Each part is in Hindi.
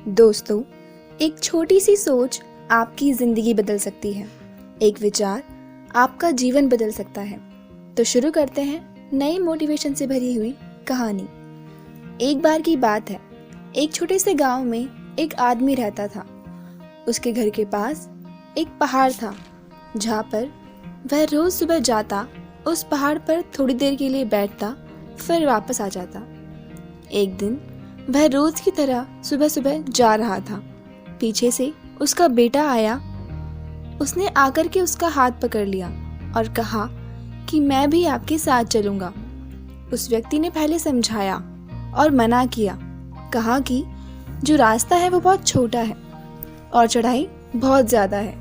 दोस्तों, एक छोटी सी सोच आपकी ज़िंदगी बदल सकती है। एक विचार आपका जीवन बदल सकता है। तो शुरू करते हैं नई मोटिवेशन से भरी हुई कहानी। एक बार की बात है, एक छोटे से गांव में एक आदमी रहता था। उसके घर के पास एक पहाड़ था, जहाँ पर वह रोज़ सुबह जाता, उस पहाड़ पर थोड़ी देर के लिए बैठता, फिर वापस आ जाता। एक दिन वह रोज की तरह सुबह सुबह जा रहा था। पीछे से उसका बेटा आया। उसने आकर के उसका हाथ पकड़ लिया और कहा कि मैं भी आपके साथ चलूंगा। उस व्यक्ति ने पहले समझाया और मना किया, कहा कि जो रास्ता है वो बहुत छोटा है और चढ़ाई बहुत ज़्यादा है,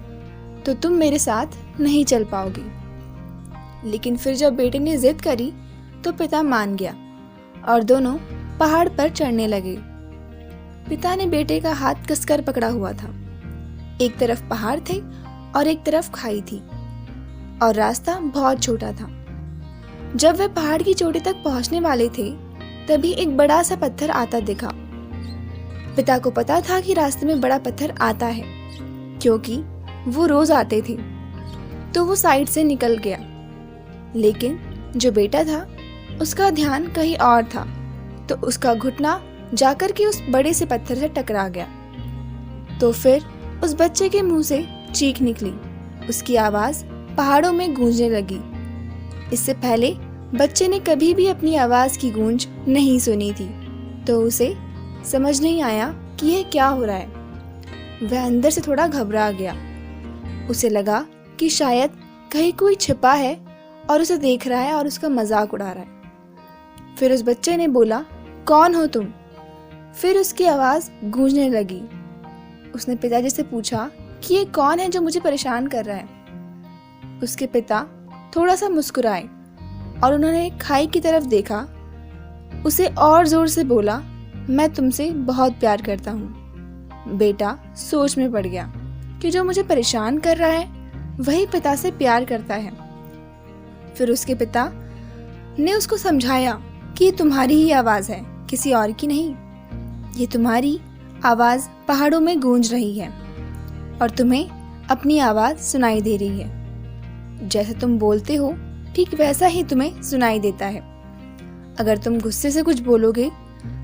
तो तुम मेरे साथ नहीं चल पाओगी। लेकिन फिर जब बेटे ने जिद करी तो पिता मान गया और दोनों पहाड़ पर चढ़ने लगे। पिता ने बेटे का हाथ कसकर पकड़ा हुआ था। एक तरफ पहाड़ थे और एक तरफ खाई थी और रास्ता बहुत छोटा था। जब वे पहाड़ की चोटी तक पहुंचने वाले थे, तभी एक बड़ा सा पत्थर आता दिखा। पिता को पता था कि रास्ते में बड़ा पत्थर आता है, क्योंकि वो रोज आते थे, तो वो साइड से निकल गया। लेकिन जो बेटा था, उसका ध्यान कहीं और था, तो उसका घुटना जाकर के उस बड़े से पत्थर से टकरा गया। तो फिर उस बच्चे के मुंह से चीख निकली। उसकी आवाज पहाड़ों में गूंजने लगी। इससे पहले बच्चे ने कभी भी अपनी आवाज की गूंज नहीं सुनी थी, तो उसे समझ नहीं आया कि यह क्या हो रहा है। वह अंदर से थोड़ा घबरा गया। उसे लगा कि शायद कहीं कोई छिपा है और उसे देख रहा है और उसका मजाक उड़ा रहा है। फिर उस बच्चे ने बोला, कौन हो तुम? फिर उसकी आवाज गूंजने लगी। उसने पिताजी से पूछा कि ये कौन है जो मुझे परेशान कर रहा है। उसके पिता थोड़ा सा मुस्कुराए और उन्होंने खाई की तरफ देखा। उसे और जोर से बोला, मैं तुमसे बहुत प्यार करता हूँ। बेटा सोच में पड़ गया कि जो मुझे परेशान कर रहा है वही पिता से प्यार करता है। फिर उसके पिता ने उसको समझाया कि ये तुम्हारी ही आवाज है, किसी और की नहीं। ये तुम्हारी आवाज पहाड़ों में गूंज रही है और तुम्हें अपनी आवाज सुनाई दे रही है। जैसे तुम बोलते हो, ठीक वैसा ही तुम्हें सुनाई देता है। अगर तुम गुस्से से कुछ बोलोगे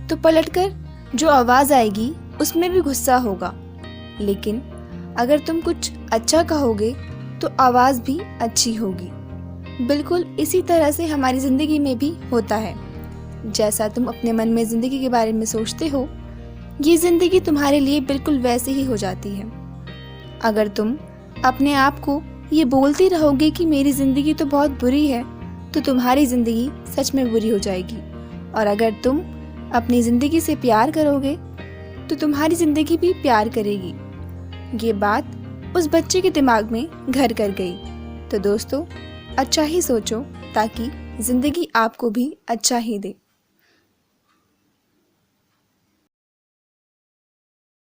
तो पलटकर जो आवाज आएगी उसमें भी गुस्सा होगा, लेकिन अगर तुम कुछ अच्छा कहोगे तो आवाज भी अच्छी होगी। बिल्कुल इसी तरह से हमारी जिंदगी में भी होता है। जैसा तुम अपने मन में जिंदगी के बारे में सोचते हो, ये जिंदगी तुम्हारे लिए बिल्कुल वैसे ही हो जाती है। अगर तुम अपने आप को ये बोलती रहोगे कि मेरी जिंदगी तो बहुत बुरी है, तो तुम्हारी जिंदगी सच में बुरी हो जाएगी। और अगर तुम अपनी जिंदगी से प्यार करोगे तो तुम्हारी जिंदगी भी प्यार करेगी। ये बात उस बच्चे के दिमाग में घर कर गई। तो दोस्तों, अच्छा ही सोचो ताकि जिंदगी आपको भी अच्छा ही दे।